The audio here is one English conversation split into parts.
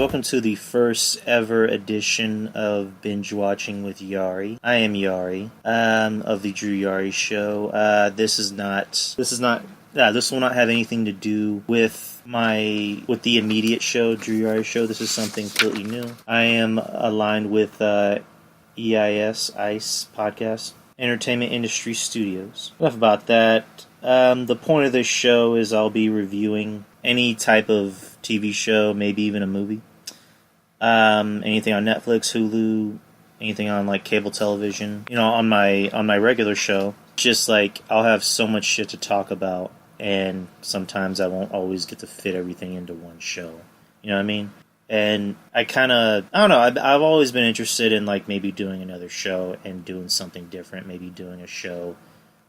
welcome to the first ever edition of Bench Watching with Yari. I am Yari, of the Drew Yari Show. This will not have anything to do with the immediate show, Drew Yari Show. This is something completely new. I am aligned with ICE Podcast, Entertainment Industry Studios. Enough about that. The point of this show is I'll be reviewing any type of TV show, maybe even a movie. Anything on Netflix, Hulu, anything on like cable television. You know, on my regular show, just like I'll have so much shit to talk about, and sometimes I won't always get to fit everything into one show. You know what I mean? And I don't know, I've always been interested in like maybe doing another show and doing something different. Maybe doing a show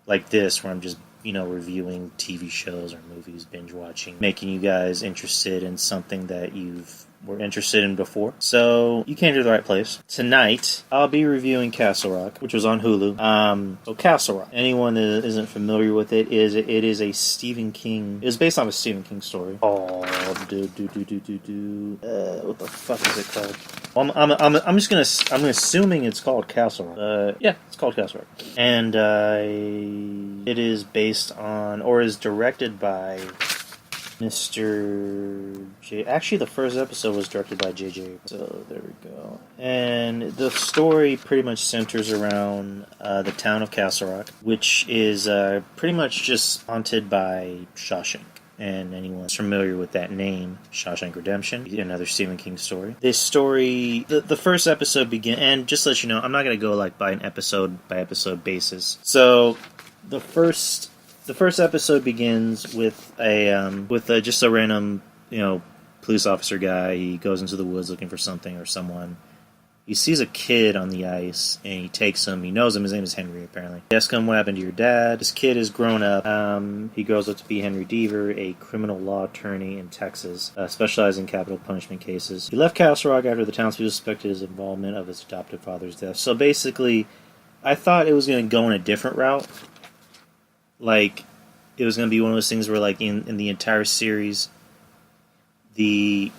like this where I'm just, you know, reviewing TV shows or movies, binge watching, making you guys interested in something that were interested in before. So you came to the right place. Tonight, I'll be reviewing Castle Rock, which was on Hulu. So Castle Rock, anyone that isn't familiar with it is a Stephen King. It was based on a Stephen King story. What the fuck is it called? Well, I'm assuming it's called Castle Rock. Yeah, it's called Castle Rock, and it is based on, or is directed by Mr. J. Actually, the first episode was directed by J.J. So there we go. And the story pretty much centers around the town of Castle Rock, which is pretty much just haunted by Shawshank. And anyone familiar with that name, Shawshank Redemption, another Stephen King story. This story, the first episode begins, and just to let you know, I'm not going to go like by an episode by episode basis. So the first episode begins with just a random, you know, police officer guy. He goes into the woods looking for something or someone. He sees a kid on the ice, and he takes him. He knows him. His name is Henry, apparently. He asks him, what happened to your dad? This kid is grown up. He grows up to be Henry Deaver, a criminal law attorney in Texas, specializing in capital punishment cases. He left Castle Rock after the townspeople suspected his involvement of his adoptive father's death. So basically, I thought it was going to go in a different route. Like, it was going to be one of those things where, like, in the entire series, the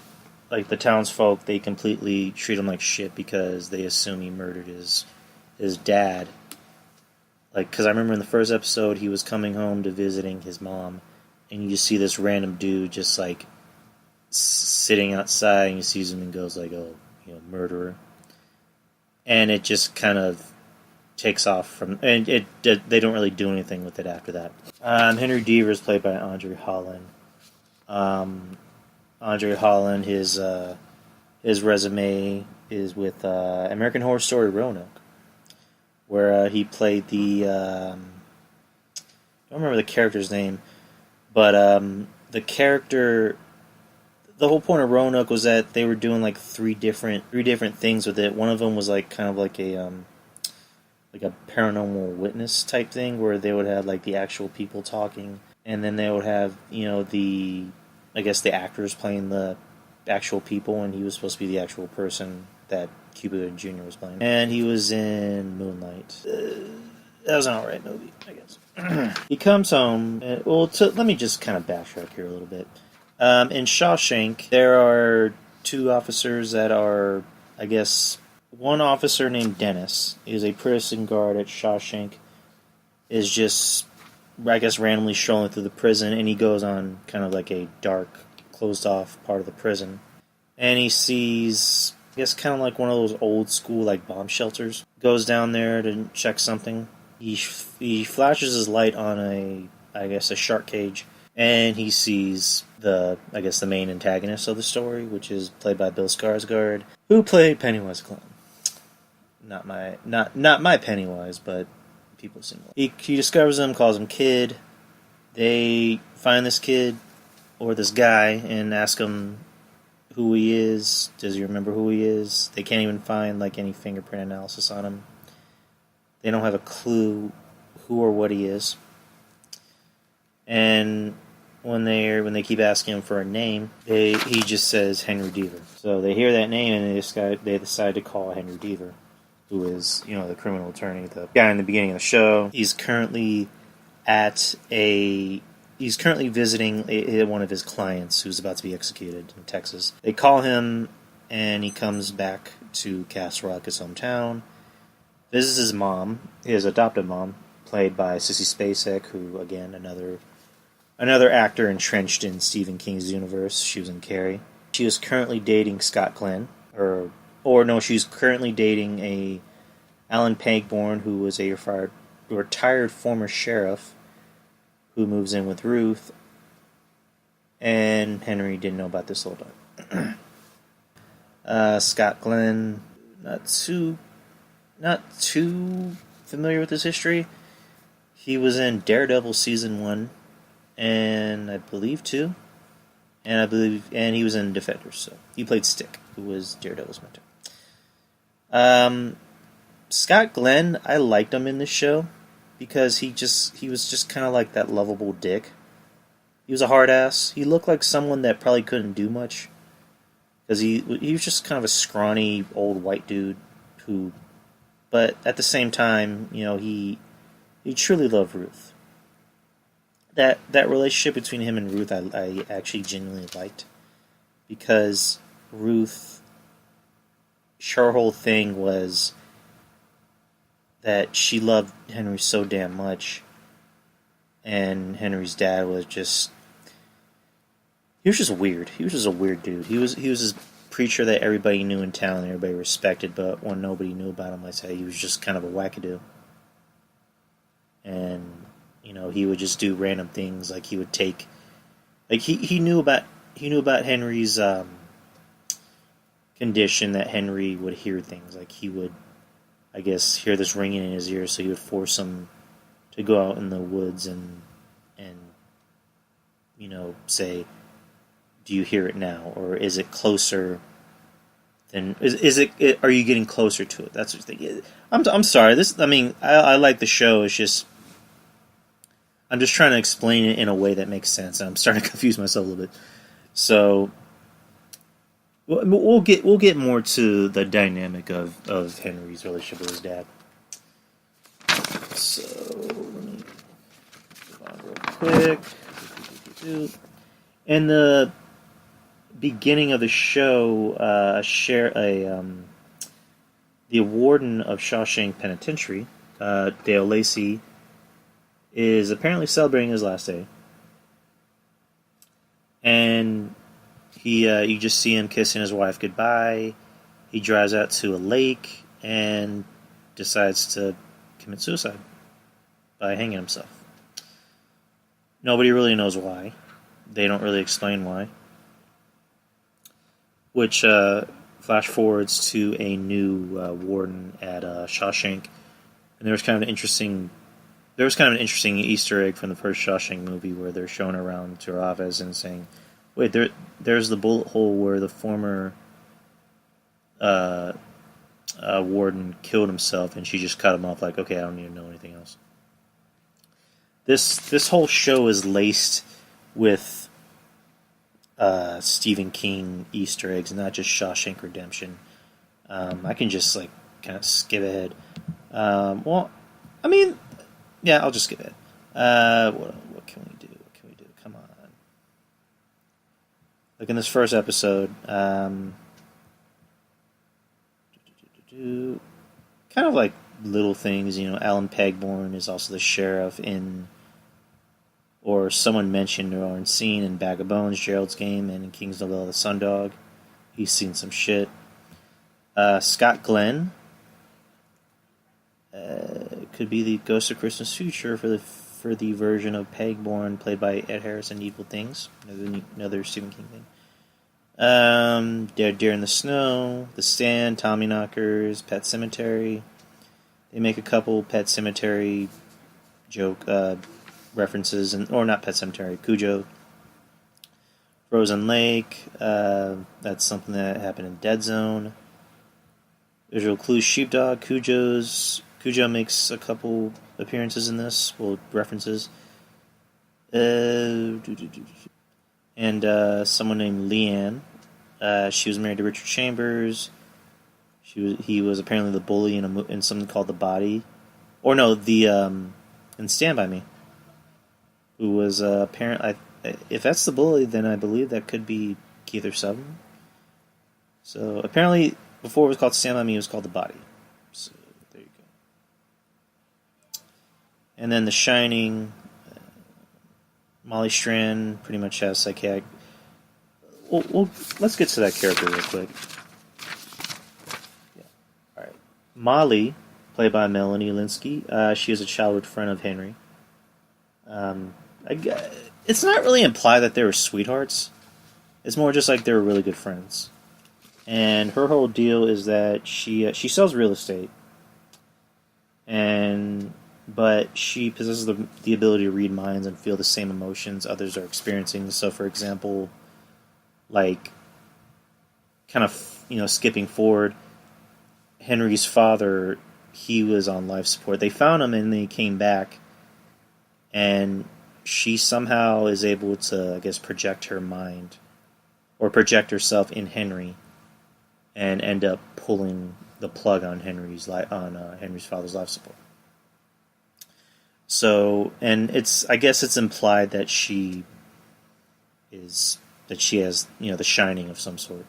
townsfolk, they completely treat him like shit because they assume he murdered his dad. Like, because I remember in the first episode, he was coming home to visiting his mom, and you just see this random dude just, like, sitting outside, and he sees him and goes, like, oh, you know, murderer. And it just kind of takes off from, and they don't really do anything with it after that. Henry Deaver is played by Andre Holland. Andre Holland, his resume is with American Horror Story Roanoke, where he played the I don't remember the character's name, but the whole point of Roanoke was that they were doing like three different things with it. One of them was like kind of like a paranormal witness type thing, where they would have like the actual people talking, and then they would have, you know, the actors playing the actual people, and he was supposed to be the actual person that Cuba Jr. was playing. And he was in Moonlight. That was an alright movie, I guess. He comes home, and, let me just kind of backtrack here a little bit. In Shawshank, there are two officers that are, I guess, one officer named Dennis is a prison guard at Shawshank, is just, I guess, randomly strolling through the prison, and he goes on kind of like a dark, closed-off part of the prison. And he sees, I guess, kind of like one of those old-school, like, bomb shelters. Goes down there to check something. He flashes his light on a shark cage, and he sees the main antagonist of the story, which is played by Bill Skarsgård, who played Pennywise the Clown. Not my Pennywise, but people seem like. He discovers him, calls him Kid. They find this kid, or this guy, and ask him who he is. Does he remember who he is? They can't even find like any fingerprint analysis on him. They don't have a clue who or what he is. And when they keep asking him for a name, he just says Henry Deaver. So they hear that name, and they decide to call Henry Deaver, who is, you know, the criminal attorney, the guy in the beginning of the show. He's currently visiting one of his clients who's about to be executed in Texas. They call him and he comes back to Castle Rock, his hometown. Visits his mom, his adopted mom, played by Sissy Spacek, who, again, another actor entrenched in Stephen King's universe. She was in Carrie. She is currently dating Scott Glenn, she's currently dating a Alan Pangborn, who was a retired former sheriff, who moves in with Ruth, and Henry didn't know about this whole time. Scott Glenn, not too familiar with his history. He was in Daredevil season 1, and I believe 2, and he was in Defenders. So he played Stick, who was Daredevil's mentor. Scott Glenn, I liked him in this show because he was just kind of like that lovable dick. He was a hard ass. He looked like someone that probably couldn't do much because he was just kind of a scrawny old white dude but at the same time, he truly loved Ruth. That relationship between him and Ruth, I actually genuinely liked, because Ruth, her whole thing was that she loved Henry so damn much, and Henry's dad was just, he was just weird. He was just a weird dude. He was this preacher that everybody knew in town and everybody respected, but when nobody knew about him, I'd say he was just kind of a wackadoo. And he would just do random things, like he would take, like he knew about Henry's condition, that Henry would hear things, like he would, I guess, hear this ringing in his ear, so he would force him to go out in the woods and say, do you hear it now, or is it closer than are you getting closer to it? That's what you think. I'm sorry. I like the show. It's just, I'm just trying to explain it in a way that makes sense. I'm starting to confuse myself a little bit. So we'll get more to the dynamic of Henry's relationship with his dad. So let me move on real quick. In the beginning of the show, the warden of Shawshank Penitentiary, Dale Lacey, is apparently celebrating his last day, and you just see him kissing his wife goodbye. He drives out to a lake and decides to commit suicide by hanging himself. Nobody really knows why. They don't really explain why. Which flash forwards to a new warden at Shawshank, and there was kind of an interesting Easter egg from the first Shawshank movie where they're showing around to her office and saying, "Wait, there's the bullet hole where the former warden killed himself," and she just cut him off. Like, okay, I don't need to know anything else. This whole show is laced with Stephen King Easter eggs, not just Shawshank Redemption. I can just kind of skip ahead. I'll just skip ahead. What can we do? Come on. Like in this first episode, kind of like little things. Alan Pangborn is also the sheriff or someone mentioned or seen in Bag of Bones, Gerald's Game, and in King's Novella, The Sundog. He's seen some shit. Scott Glenn could be the Ghost of Christmas Future for the version of Pangborn played by Ed Harris in Evil Things, another Stephen King thing. Deer in the Snow, The Stand, Tommyknockers, Pet Sematary. They make a couple Pet Sematary joke references, or not Pet Sematary, Cujo. Frozen Lake, that's something that happened in Dead Zone. Visual Clues, Sheepdog, Cujo makes a couple appearances in this, references. And someone named Leanne. She was married to Richard Chambers. He was apparently the bully in something called The Body. Or no, in Stand By Me. Who was apparently, if that's the bully, then I believe that could be Keith or Sutton. So apparently, before it was called Sam Raimi, it was called The Body. So there you go. And then The Shining, Molly Strand pretty much has psychiatric. Well, let's get to that character real quick. Yeah. All right. Molly, played by Melanie Linsky, she is a childhood friend of Henry. It's not really implied that they were sweethearts. It's more just like they were really good friends. And her whole deal is that she sells real estate, but she possesses the ability to read minds and feel the same emotions others are experiencing. So, for example, like, kind of, skipping forward, Henry's father, he was on life support. They found him and they came back, and she somehow is able to, I guess, project her mind or project herself in Henry and end up pulling the plug on Henry's father's life support. So, and I guess it's implied that she has, the shining of some sort.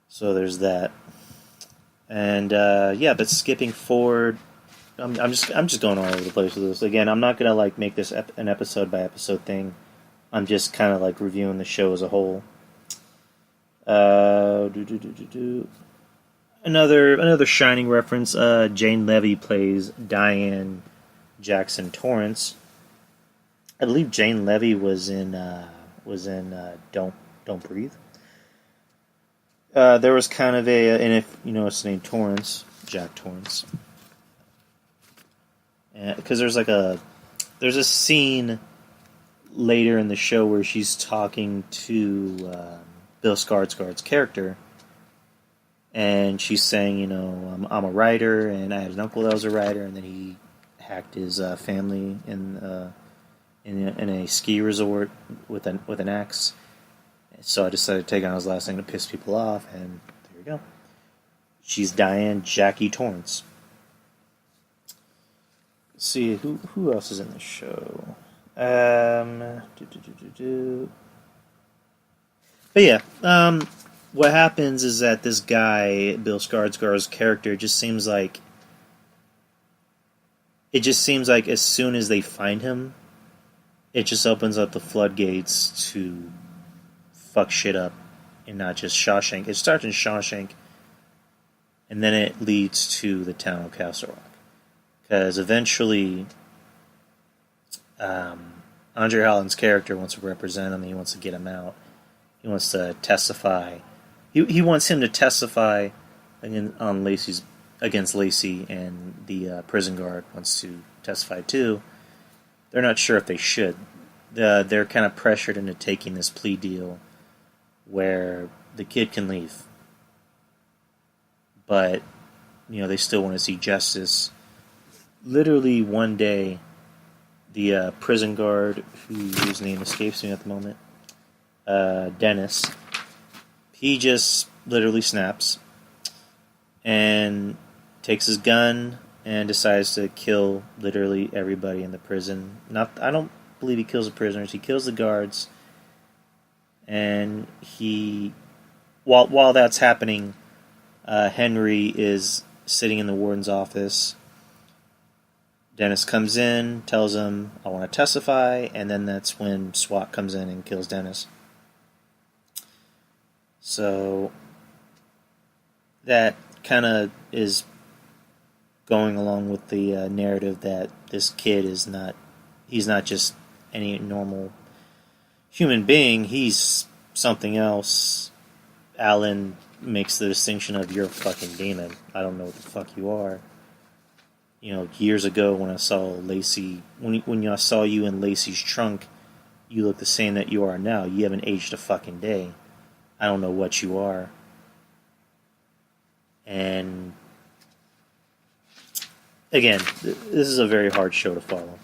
So there's that. And but skipping forward, I'm just going all over the place with this. Again, I'm not gonna make this an episode by episode thing. I'm just kind of reviewing the show as a whole. Another Shining reference. Jane Levy plays Diane Jackson Torrance. I believe Jane Levy was in Don't Breathe. There was kind of and if you know his name, Torrance, Jack Torrance, because there's a scene later in the show where she's talking to Bill Skarsgård's character, and she's saying, I'm a writer, and I had an uncle that was a writer, and then he hacked his family in a ski resort with an axe. So I decided to take on his last name to piss people off, and there you go. She's Diane Jackie Torrance. Let's see who else is in the show. But yeah, what happens is that this guy, Bill Skarsgård's character, just seems like as soon as they find him, it just opens up the floodgates to fuck shit up, and not just Shawshank. It starts in Shawshank, and then it leads to the town of Castle Rock. Because eventually, Andre Holland's character wants to represent him. He wants to get him out. He wants to testify. He wants him to testify against Lacey, and the prison guard wants to testify too. They're not sure if they should. They're kind of pressured into taking this plea deal where the kid can leave, but they still want to see justice. Literally one day, the prison guard, whose name escapes me at the moment, Dennis, he just literally snaps and takes his gun and decides to kill literally everybody in the prison. I don't believe he kills the prisoners. He kills the guards. And while that's happening, Henry is sitting in the warden's office. Dennis comes in, tells him, I want to testify, and then that's when SWAT comes in and kills Dennis. So that kind of is going along with the narrative that this kid he's not just any normal human being, he's something else. Alan makes the distinction of, you're a fucking demon. I don't know what the fuck you are. Years ago when I saw Lacey, when I saw you in Lacey's trunk, you look the same that you are now. You haven't aged a fucking day. I don't know what you are. And again, this is a very hard show to follow.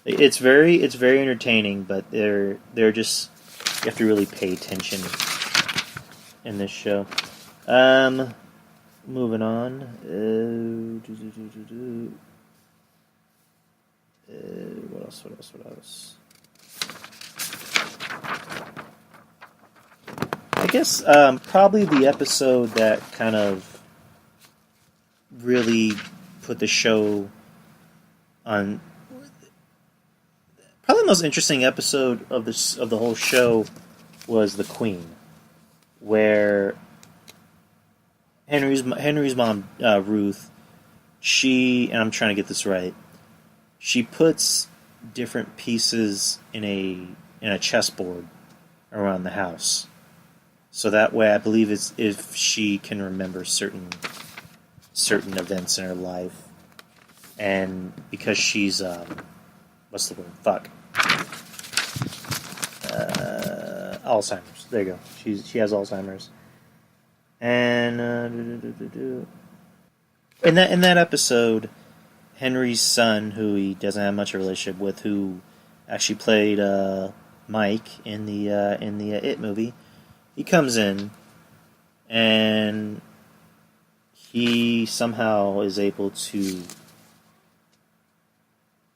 It's very entertaining, but they're just, you have to really pay attention in this show. Moving on. What else? I guess probably the episode that kind of really put the show on. Probably the most interesting episode of the whole show was the Queen, where Henry's mom Ruth, and I'm trying to get this right, she puts different pieces in a chessboard around the house, so that way I believe it's if she can remember certain events in her life, and because she's what's the word? Fuck. Alzheimer's. There you go. She has Alzheimer's, and in that episode, Henry's son, who he doesn't have much of a relationship with, who actually played Mike in the It movie, he comes in, and he somehow is able to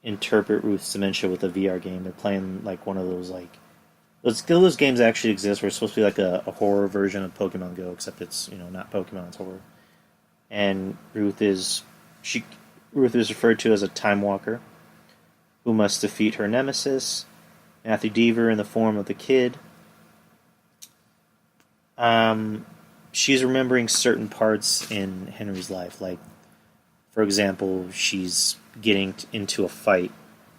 interpret Ruth's dementia with a VR game. They're playing like one of those those games actually exist where it's supposed to be like a horror version of Pokemon Go, except it's not Pokemon, it's horror. And Ruth is referred to as a time walker who must defeat her nemesis, Matthew Deaver, in the form of the kid. She's remembering certain parts in Henry's life, like, for example, she's getting into a fight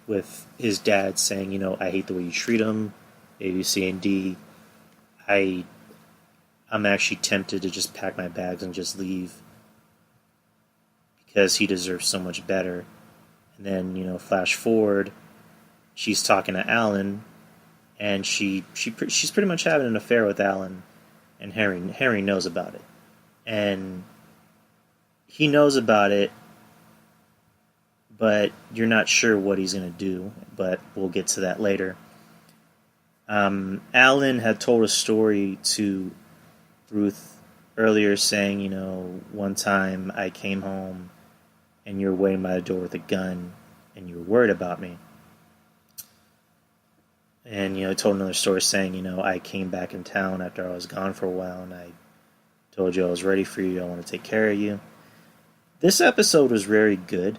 with his dad, saying, I hate the way you treat him, A, B, C, and D. I'm actually tempted to just pack my bags and just leave because he deserves so much better. And then, flash forward, she's talking to Alan, and she's pretty much having an affair with Alan, and Harry knows about it. And he knows about it, but you're not sure what he's going to do, but we'll get to that later. Alan had told a story to Ruth earlier saying, one time I came home and you were waiting by the door with a gun and you were worried about me. And, told another story saying, I came back in town after I was gone for a while and I told you I was ready for you, I want to take care of you. This episode was very good.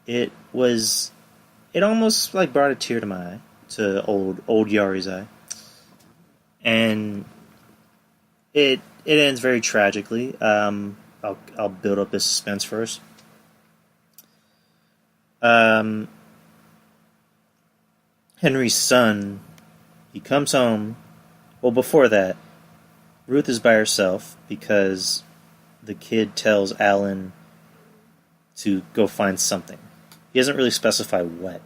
It almost like brought a tear to my eye, to old Yari's eye. And it ends very tragically. I'll build up the suspense first. Henry's son, he comes home. Well, before that, Ruth is by herself because the kid tells Alan to go find something. He doesn't really specify what.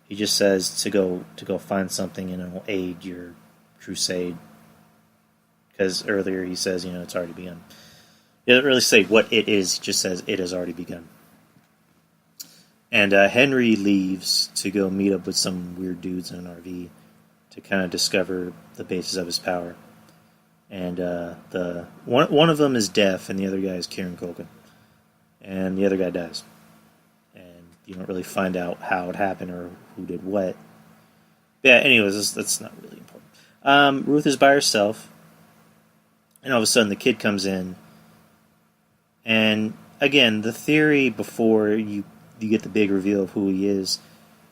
He just says to go find something and it'll aid your crusade. Because earlier he says, it's already begun. He doesn't really say what it is, he just says it has already begun. And Henry leaves to go meet up with some weird dudes in an RV to kind of discover the basis of his power. And one of them is deaf, and the other guy is Kieran Culkin. And the other guy dies. And you don't really find out how it happened or who did what. Yeah, anyways, that's not really important. Ruth is by herself, and all of a sudden the kid comes in. And again, the theory before you get the big reveal of who he is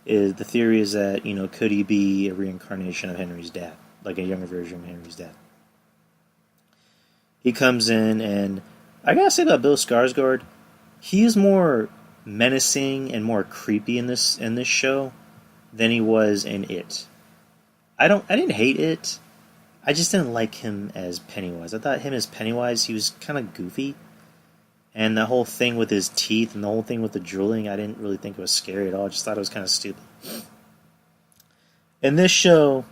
the theory is that, could he be a reincarnation of Henry's dad, like a younger version of Henry's dad? He comes in, and I gotta say about Bill Skarsgård, he is more menacing and more creepy in this show than he was in It. I didn't hate It. I just didn't like him as Pennywise. I thought him as Pennywise, he was kind of goofy. And the whole thing with his teeth and the whole thing with the drooling, I didn't really think it was scary at all. I just thought it was kind of stupid. In this show,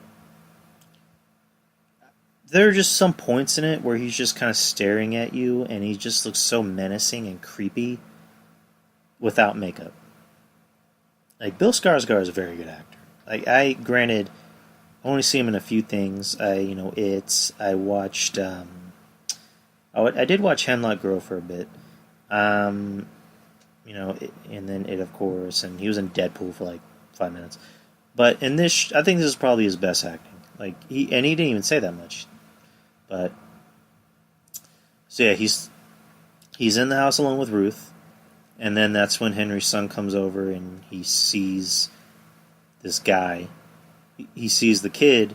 there are just some points in it where he's just kind of staring at you and he just looks so menacing and creepy without makeup. Like, Bill Skarsgård is a very good actor. Like, I only see him in a few things. I watched, I did watch Hemlock Grove for a bit. And then It, of course, and he was in Deadpool for like 5 minutes. But in this, I think this is probably his best acting. Like, he didn't even say that much. But so yeah, he's in the house alone with Ruth, and then that's when Henry's son comes over and he sees this guy. He sees the kid,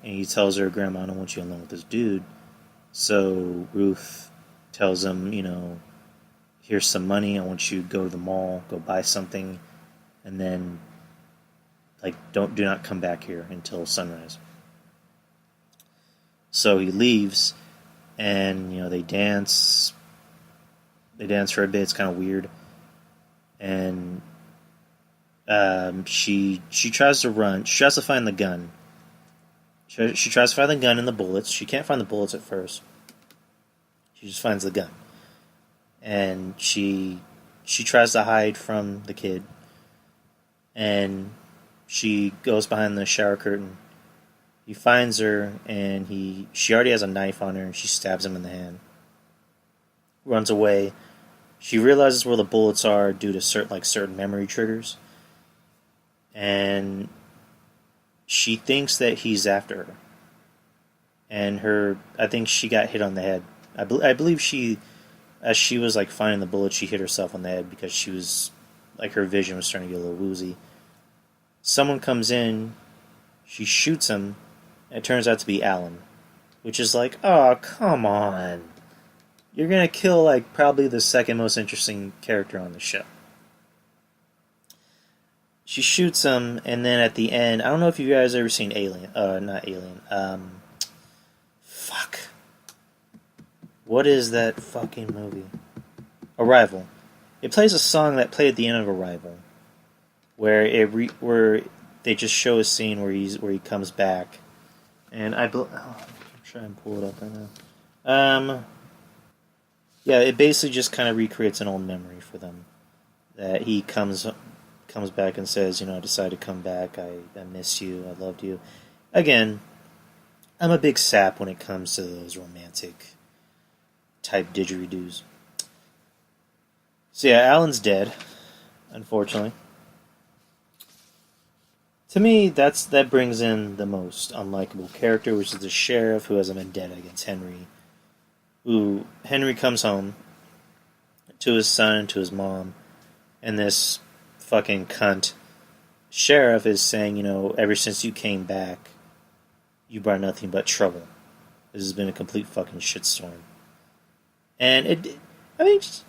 and he tells her, "Grandma, I don't want you alone with this dude." So Ruth tells him, here's some money. I want you to go to the mall, go buy something, and then do not come back here until sunrise. So he leaves, and they dance. They dance for a bit. It's kind of weird, and she tries to run. She tries to find the gun. She tries to find the gun and the bullets. She can't find the bullets at first. She just finds the gun, and she tries to hide from the kid, and she goes behind the shower curtain. He finds her, and she already has a knife on her, and she stabs him in the hand. Runs away. She realizes where the bullets are due to certain memory triggers, and she thinks that he's after her. And I think she got hit on the head. I believe as she was finding the bullet, she hit herself on the head because she was her vision was starting to get a little woozy. Someone comes in, she shoots him, and it turns out to be Alan, which is oh, come on. You're going to kill, probably the second most interesting character on the show. She shoots him, and then at the end, I don't know if you guys ever seen Alien. Not Alien. Fuck. What is that fucking movie? Arrival. It plays a song that played at the end of Arrival, where where they just show a scene where he comes back, and I'm trying to pull it up right now. Yeah, it basically just kind of recreates an old memory for them. That he comes back and says, I decided to come back. I miss you. I loved you. Again, I'm a big sap when it comes to those romantic type didgeridoos. So yeah, Alan's dead, unfortunately. To me, that brings in the most unlikable character, which is the sheriff who has a vendetta against Henry. Henry comes home to his son and to his mom, and this fucking cunt sheriff is saying, ever since you came back, you brought nothing but trouble. This has been a complete fucking shitstorm. And it's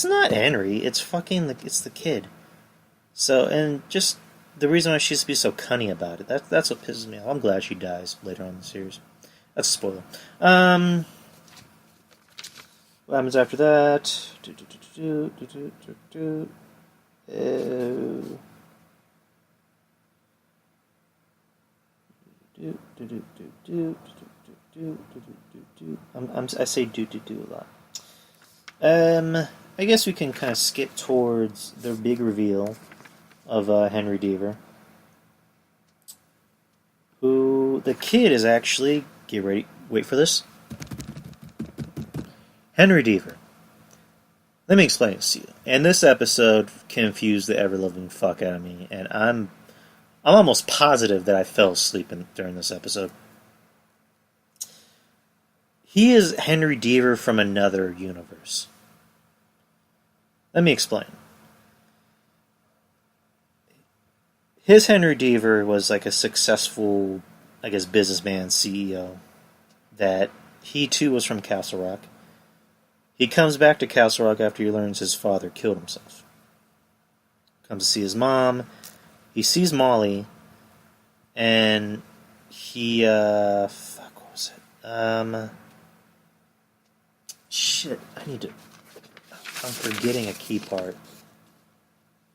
not Henry, it's the kid. So, and just the reason why she used to be so cunny about it, that's what pisses me off. I'm glad she dies later on in the series. That's a spoiler. What happens after that? I say do a lot. I guess we can kind of skip towards the big reveal of Henry Deaver, who the kid is actually, get ready, wait for this, Henry Deaver. Let me explain this to you. And this episode confused the ever-loving fuck out of me, and I'm almost positive that I fell asleep during this episode. He is Henry Deaver from another universe. Let me explain. His Henry Deaver was a successful, businessman, CEO, that he too was from Castle Rock. He comes back to Castle Rock after he learns his father killed himself. Comes to see his mom. He sees Molly, and he, what was it? Shit, I'm forgetting a key part.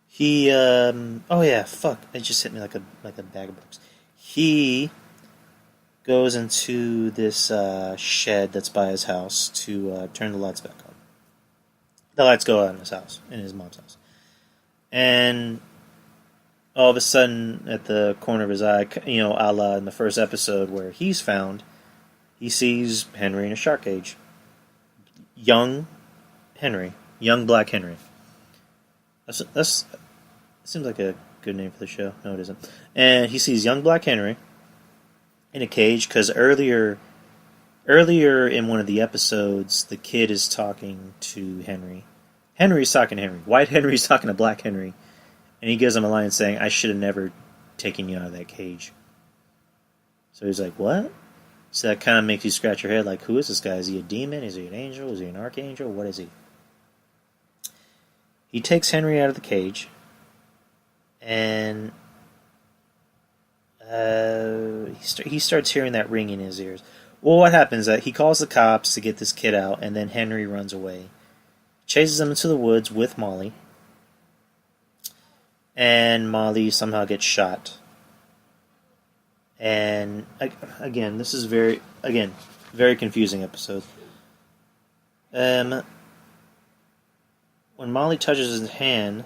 He, oh yeah, fuck, it just hit me like a bag of bricks. He goes into this shed that's by his house to turn the lights back on. The lights go out in his house, in his mom's house. And all of a sudden, at the corner of his eye, a la in the first episode where he's found, he sees Henry in a shark cage. Young Henry. Young Black Henry. That seems like a good name for the show. No, it isn't. And he sees young Black Henry in a cage, because earlier Earlier in one of the episodes, the kid is talking to Henry. Henry's talking to Henry. White Henry's talking to Black Henry. And he gives him a line saying, I should have never taken you out of that cage. So he's like, what? So that kind of makes you scratch your head, like, who is this guy? Is he a demon? Is he an angel? Is he an archangel? What is he? He takes Henry out of the cage, and he starts hearing that ring in his ears. Well, what happens is that he calls the cops to get this kid out, and then Henry runs away. Chases him into the woods with Molly, and Molly somehow gets shot. And again, this is very confusing episode. When Molly touches his hand,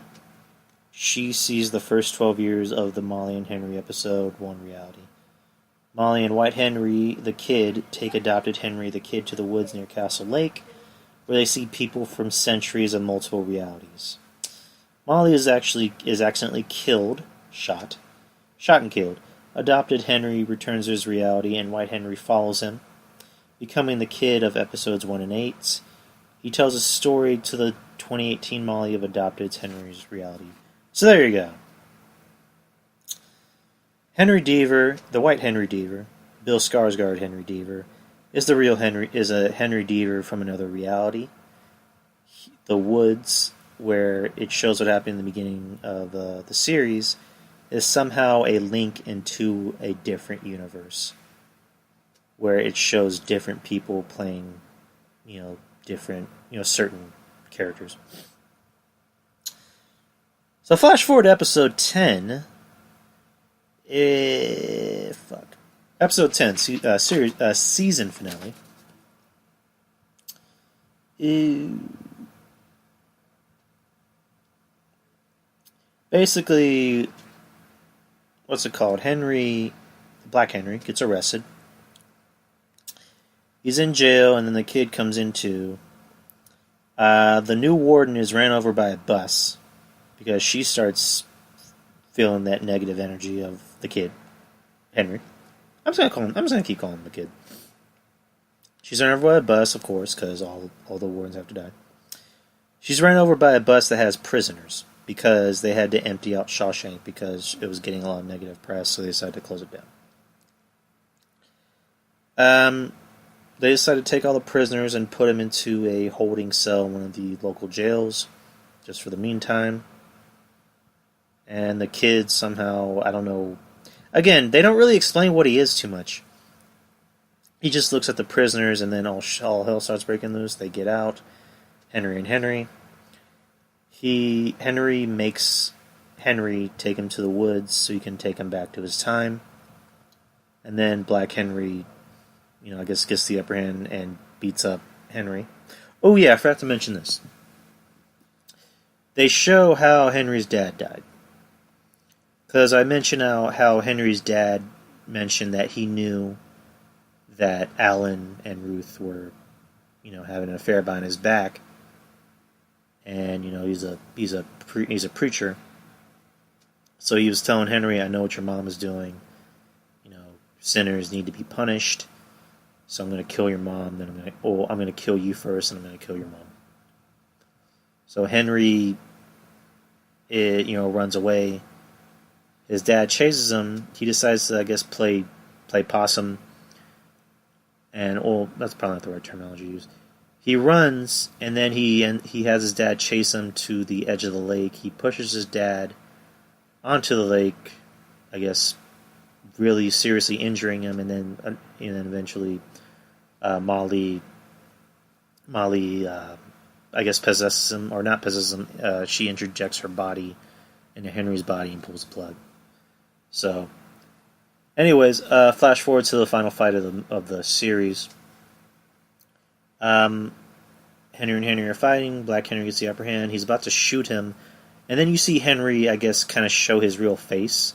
she sees the first 12 years of the Molly and Henry episode 1 reality. Molly and White Henry, the kid, take adopted Henry, the kid, to the woods near Castle Lake, where they see people from centuries of multiple realities. Molly is accidentally shot and killed. Adopted Henry returns to his reality, and White Henry follows him, becoming the kid of episodes 1 and 8. He tells a story to the 2018 Molly of adopted Henry's reality. So there you go. Henry Deaver, the White Henry Deaver, Bill Skarsgård Henry Deaver, is a Henry Deaver from another reality. The woods, where it shows what happened in the beginning of the series, is somehow a link into a different universe, where it shows different people playing, different, certain characters. So flash forward to episode 10. Episode 10, season finale. Basically, what's it called? Black Henry, gets arrested. He's in jail, and then the kid comes in too. The new warden is ran over by a bus because she starts feeling that negative energy of the kid, Henry. I'm just gonna keep calling him the kid. She's ran over by a bus, of course, because all the wardens have to die. She's ran over by a bus that has prisoners, because they had to empty out Shawshank because it was getting a lot of negative press, so they decided to close it down. They decided to take all the prisoners and put them into a holding cell in one of the local jails, just for the meantime. And the kid somehow, I don't know. Again, they don't really explain what he is too much. He just looks at the prisoners, and then all hell starts breaking loose. They get out, Henry and Henry. Henry makes Henry take him to the woods so he can take him back to his time. And then Black Henry, I guess gets the upper hand and beats up Henry. Oh yeah, I forgot to mention this. They show how Henry's dad died. Because I mentioned how Henry's dad mentioned that he knew that Alan and Ruth were, having an affair behind his back. And he's a preacher, so he was telling Henry, "I know what your mom is doing. Sinners need to be punished. So I'm going to kill your mom. Then I'm going to kill you first, and I'm going to kill your mom." So Henry, runs away. His dad chases him. He decides to, I guess, play possum. And that's probably not the right terminology to use. He runs, and then he has his dad chase him to the edge of the lake. He pushes his dad onto the lake, I guess, really seriously injuring him, and then eventually Molly, I guess, possesses him, or not possesses him. She interjects her body into Henry's body and pulls the plug. So, anyways, flash forward to the final fight of the series. Henry and Henry are fighting. Black Henry gets the upper hand. He's about to shoot him, and then you see Henry, I guess, kind of show his real face,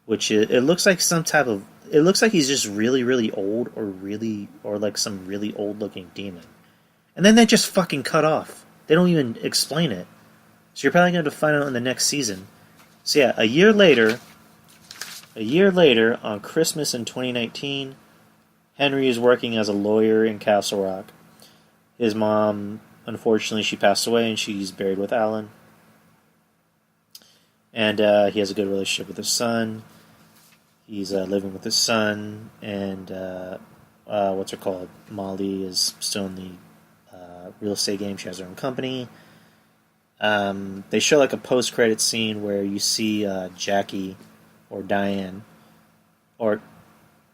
which it looks like some type of. It looks like he's just really, really old, or like some really old-looking demon. And then they just fucking cut off. They don't even explain it. So you're probably going to find out in the next season. So yeah, a year later, on Christmas in 2019, Henry is working as a lawyer in Castle Rock. His mom, unfortunately, she passed away, and she's buried with Alan. And he has a good relationship with his son. He's living with his son, and what's her called? Molly is still in the real estate game. She has her own company. They show like a post-credit scene where you see Jackie or Diane, or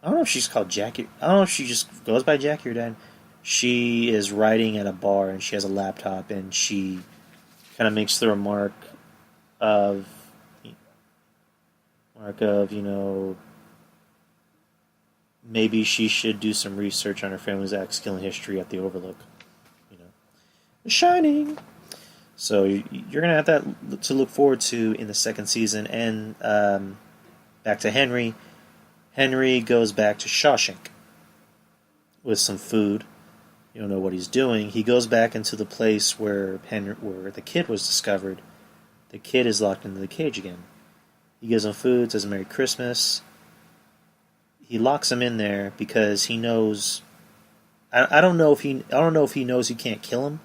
I don't know if she's called Jackie. I don't know if she just goes by Jackie or Diane. She is writing at a bar, and she has a laptop, and she kind of makes the remark of, maybe she should do some research on her family's axe-killing history at the Overlook. The Shining. So you're going to have that to look forward to in the second season. And back to Henry. Henry goes back to Shawshank with some food. You don't know what he's doing. He goes back into the place where the kid was discovered. The kid is locked into the cage again. He gives him food, says Merry Christmas. He locks him in there because he knows. I don't know if he knows he can't kill him,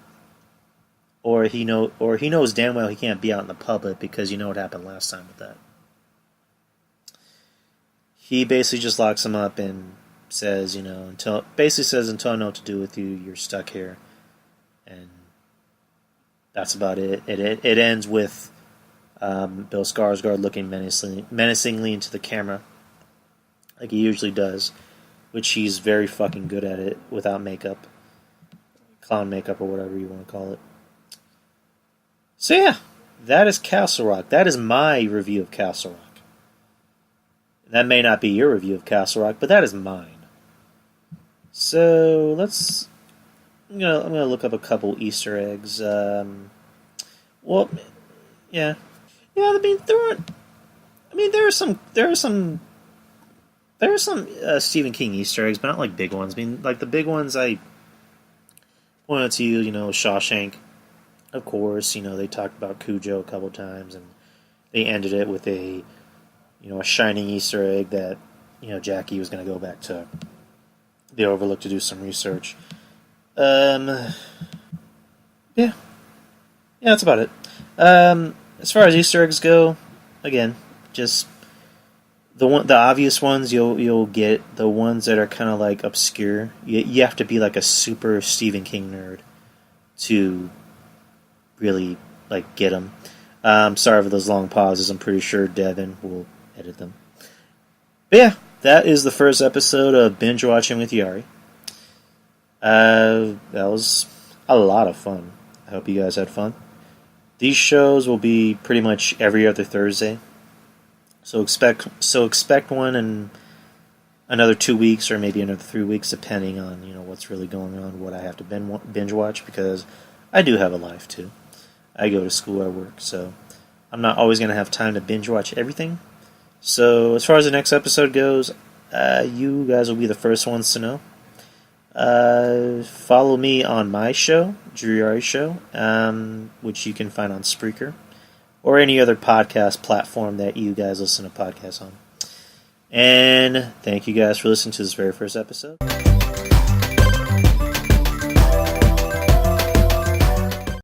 or he knows damn well he can't be out in the public, because you know what happened last time with that. He basically just locks him up and says, until I know what to do with you, you're stuck here, and that's about it. It ends with Bill Skarsgård looking menacingly into the camera, like he usually does, which he's very fucking good at it without makeup, clown makeup or whatever you want to call it. So yeah, that is Castle Rock. That is my review of Castle Rock. That may not be your review of Castle Rock, but that is mine. So I'm gonna look up a couple Easter eggs. Yeah. There are some Stephen King Easter eggs, but not like big ones. Like the big ones I pointed to you, Shawshank. Of course, they talked about Cujo a couple times, and they ended it with a shining Easter egg that, Jackie was going to go back to the Overlook to do some research. Yeah, that's about it. As far as Easter eggs go, again, just the obvious ones you'll get. The ones that are kind of like obscure, you have to be like a super Stephen King nerd to really get them. Sorry for those long pauses. I'm pretty sure Devin will edit them. But yeah, that is the first episode of Bench Watching with Yari. That was a lot of fun. I hope you guys had fun. These shows will be pretty much every other Thursday. So expect one in another 2 weeks, or maybe another 3 weeks, depending on what's really going on, what I have to binge watch, because I do have a life too. I go to school, I work, so I'm not always going to have time to binge watch everything. So as far as the next episode goes, you guys will be the first ones to know. Follow me on my show, Drew Yari Show, which you can find on Spreaker, or any other podcast platform that you guys listen to podcasts on. And thank you guys for listening to this very first episode.